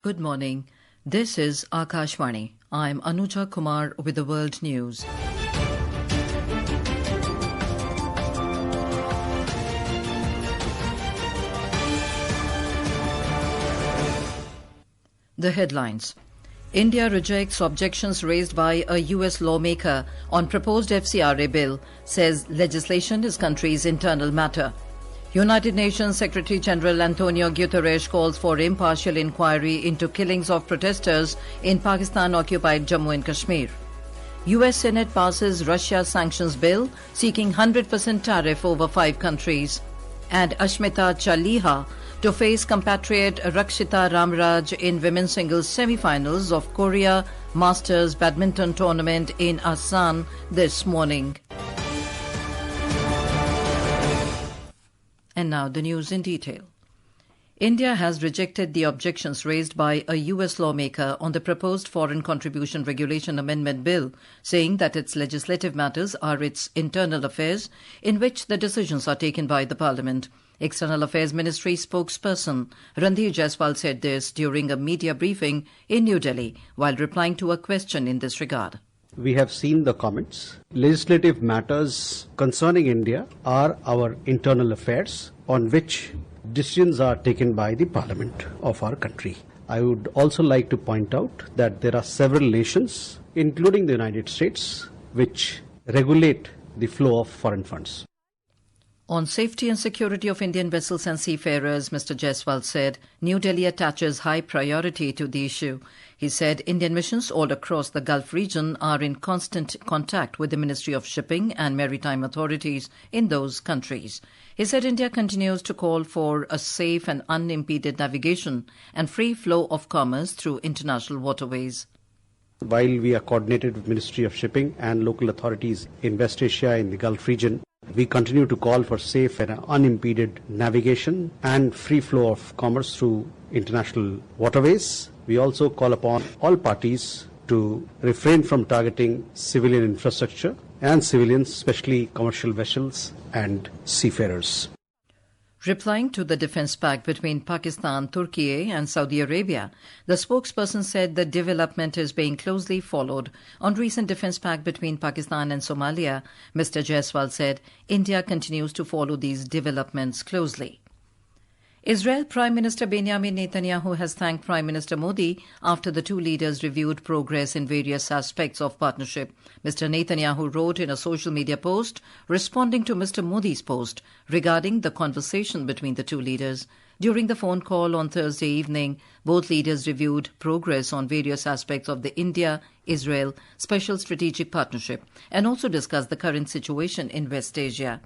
Good morning. This is Akashvani. I'm Anuja Kumar with the World News. The headlines. India rejects objections raised by a US lawmaker on proposed FCRA bill, says legislation is country's internal matter. United Nations Secretary-General Antonio Guterres calls for impartial inquiry into killings of protesters in Pakistan-occupied Jammu and Kashmir. US Senate passes Russia sanctions bill seeking 100% tariff over 5 countries. And Ashmita Chaliha to face compatriot Rakshita Ramraj in women's singles semi-finals of Korea Masters Badminton tournament in Asan this morning. And now the news in detail. India has rejected the objections raised by a US lawmaker on the proposed Foreign Contribution Regulation Amendment Bill, saying that its legislative matters are its internal affairs, in which the decisions are taken by the Parliament. External Affairs Ministry spokesperson Randhir Jaiswal said this during a media briefing in New Delhi while replying to a question in this regard. We have seen the comments. Legislative matters concerning India are our internal affairs on which decisions are taken by the Parliament of our country. I would also like to point out that there are several nations, including the United States, which regulate the flow of foreign funds. On safety and security of Indian vessels and seafarers, Mr. Jaiswal said New Delhi attaches high priority to the issue. He said Indian missions all across the Gulf region are in constant contact with the Ministry of Shipping and Maritime authorities in those countries. He said India continues to call for a safe and unimpeded navigation and free flow of commerce through international waterways. While we are coordinated with Ministry of Shipping and local authorities in West Asia in the Gulf region, we continue to call for safe and unimpeded navigation and free flow of commerce through international waterways. We also call upon all parties to refrain from targeting civilian infrastructure and civilians, especially commercial vessels and seafarers. Replying to the defence pact between Pakistan, Turkey and Saudi Arabia, the spokesperson said the development is being closely followed. On recent defence pact between Pakistan and Somalia, Mr. Jaiswal said India continues to follow these developments closely. Israel Prime Minister Benjamin Netanyahu has thanked Prime Minister Modi after the two leaders reviewed progress in various aspects of partnership. Mr. Netanyahu wrote in a social media post responding to Mr. Modi's post regarding the conversation between the two leaders. During the phone call on Thursday evening, both leaders reviewed progress on various aspects of the India-Israel Special Strategic Partnership and also discussed the current situation in West Asia.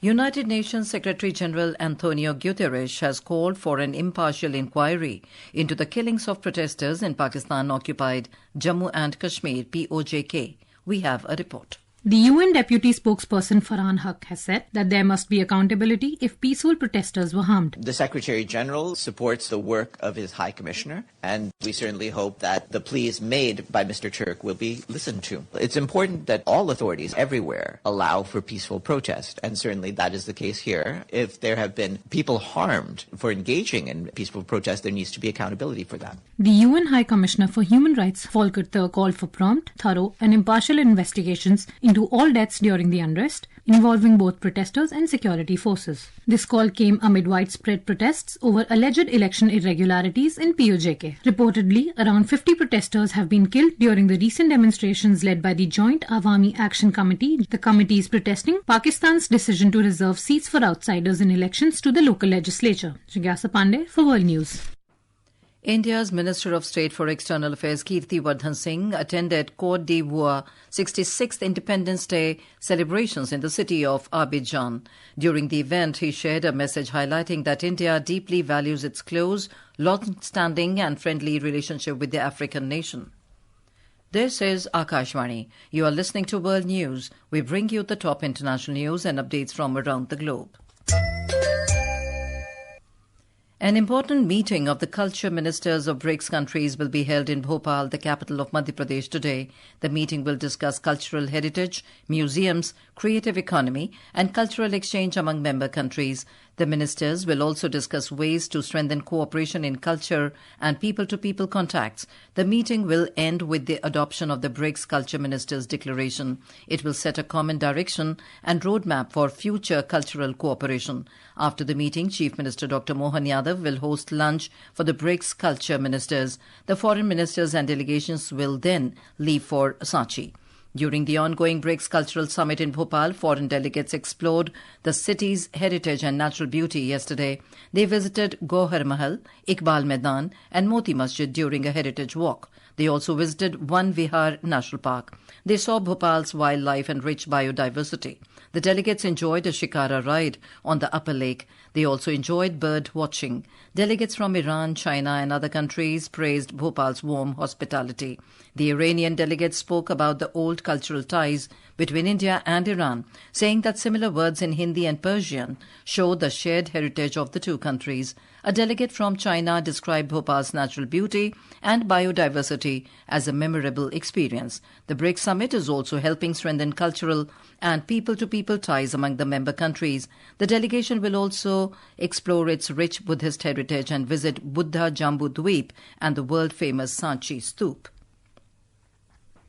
United Nations Secretary-General Antonio Guterres has called for an impartial inquiry into the killings of protesters in Pakistan-occupied Jammu and Kashmir, POJK. We have a report. The UN Deputy Spokesperson Farhan Haq has said that there must be accountability if peaceful protesters were harmed. The Secretary General supports the work of his High Commissioner, and we certainly hope that the pleas made by Mr. Turk will be listened to. It's important that all authorities everywhere allow for peaceful protest, and certainly that is the case here. If there have been people harmed for engaging in peaceful protest, there needs to be accountability for that. The UN High Commissioner for Human Rights, Volker Turk, called for prompt, thorough and impartial investigations into all deaths during the unrest, involving both protesters and security forces. This call came amid widespread protests over alleged election irregularities in POJK. Reportedly, around 50 protesters have been killed during the recent demonstrations led by the Joint Awami Action Committee. The committee is protesting Pakistan's decision to reserve seats for outsiders in elections to the local legislature. Jigyasa Pandey for World News. India's Minister of State for External Affairs Kirti Vardhan Singh attended Côte d'Ivoire 66th Independence Day celebrations in the city of Abidjan. During the event, he shared a message highlighting that India deeply values its close, long-standing and friendly relationship with the African nation. This is Akashvani. You are listening to World News. We bring you the top international news and updates from around the globe. An important meeting of the culture ministers of BRICS countries will be held in Bhopal, the capital of Madhya Pradesh, today. The meeting will discuss cultural heritage, museums, creative economy and cultural exchange among member countries. The ministers will also discuss ways to strengthen cooperation in culture and people-to-people contacts. The meeting will end with the adoption of the BRICS Culture Ministers' Declaration. It will set a common direction and roadmap for future cultural cooperation. After the meeting, Chief Minister Dr. Mohan Yadav will host lunch for the BRICS Culture Ministers. The foreign ministers and delegations will then leave for Sanchi. During the ongoing BRICS Cultural Summit in Bhopal, foreign delegates explored the city's heritage and natural beauty yesterday. They visited Gohar Mahal, Iqbal Maidan and Moti Masjid during a heritage walk. They also visited One Vihar National Park. They saw Bhopal's wildlife and rich biodiversity. The delegates enjoyed a shikara ride on the upper lake. They also enjoyed bird watching. Delegates from Iran, China and other countries praised Bhopal's warm hospitality. The Iranian delegates spoke about the old cultural ties between India and Iran, saying that similar words in Hindi and Persian show the shared heritage of the two countries. A delegate from China described Bhopal's natural beauty and biodiversity as a memorable experience. The BRICS summit is also helping strengthen cultural and people-to-people ties among the member countries. The delegation will also explore its rich Buddhist heritage and visit Buddha Jambu Dweep and the world-famous Sanchi Stoop.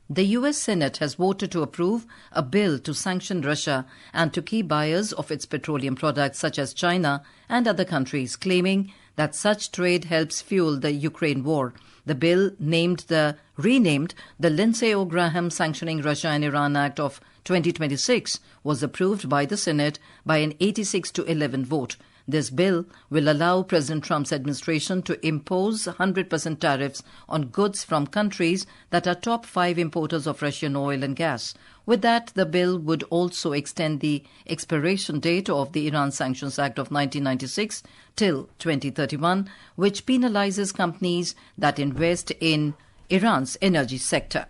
The U.S. Senate has voted to approve a bill to sanction Russia and to key buyers of its petroleum products such as China and other countries, claiming that such trade helps fuel the Ukraine war. The bill, renamed the Lindsey Graham Sanctioning Russia and Iran Act of 2026, was approved by the Senate by an 86-11 vote. This bill will allow President Trump's administration to impose 100% tariffs on goods from countries that are top 5 importers of Russian oil and gas. With that, the bill would also extend the expiration date of the Iran Sanctions Act of 1996 till 2031, which penalizes companies that invest in Iran's energy sector.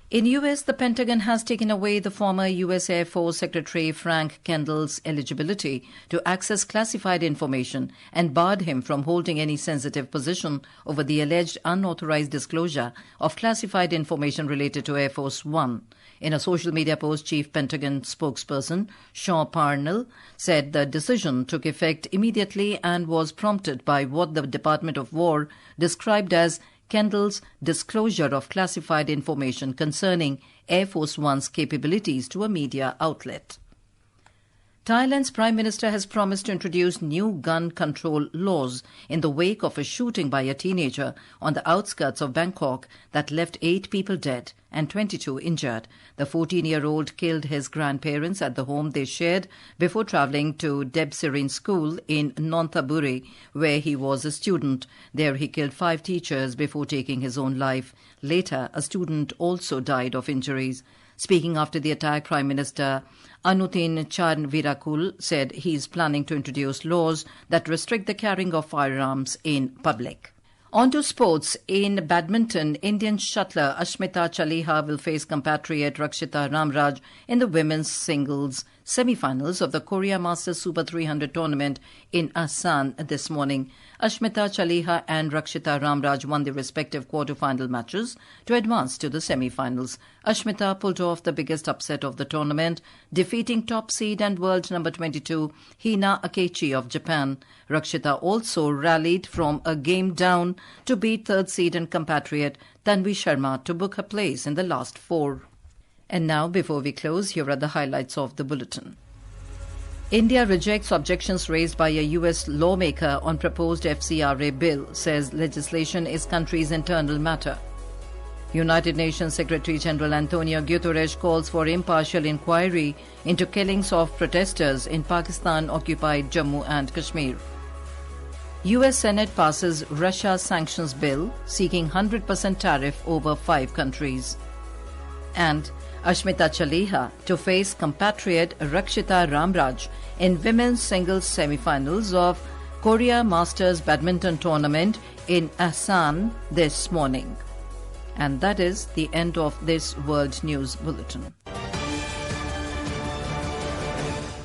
In U.S., the Pentagon has taken away the former U.S. Air Force Secretary Frank Kendall's eligibility to access classified information and barred him from holding any sensitive position over the alleged unauthorized disclosure of classified information related to Air Force One. In a social media post, Chief Pentagon spokesperson Sean Parnell said the decision took effect immediately and was prompted by what the Department of War described as Kendall's disclosure of classified information concerning Air Force One's capabilities to a media outlet. Thailand's Prime Minister has promised to introduce new gun control laws in the wake of a shooting by a teenager on the outskirts of Bangkok that left 8 people dead and 22 injured. The 14-year-old killed his grandparents at the home they shared before travelling to Debsirin School in Nonthaburi, where he was a student. There he killed 5 teachers before taking his own life. Later, a student also died of injuries. Speaking after the attack, Prime Minister Anutin Charnvirakul said he is planning to introduce laws that restrict the carrying of firearms in public. On to sports. In badminton, Indian shuttler Ashmita Chaliha will face compatriot Rakshita Ramraj in the women's singles semi-finals of the Korea Masters Super 300 tournament in Asan this morning. Ashmita Chaliha and Rakshita Ramraj won their respective quarter-final matches to advance to the semi-finals. Ashmita pulled off the biggest upset of the tournament, defeating top seed and world number 22 Hina Akechi of Japan. Rakshita also rallied from a game down to beat third seed and compatriot Tanvi Sharma to book her place in the last 4. And now, before we close, here are the highlights of the bulletin. India rejects objections raised by a U.S. lawmaker on proposed FCRA bill, says legislation is country's internal matter. United Nations Secretary-General Antonio Guterres calls for impartial inquiry into killings of protesters in Pakistan-occupied Jammu and Kashmir. U.S. Senate passes Russia sanctions bill seeking 100% tariff over 5 countries. And Ashmita Chaliha to face compatriot Rakshita Ramraj in women's singles semi-finals of Korea Masters Badminton Tournament in Asan this morning. And that is the end of this World News Bulletin.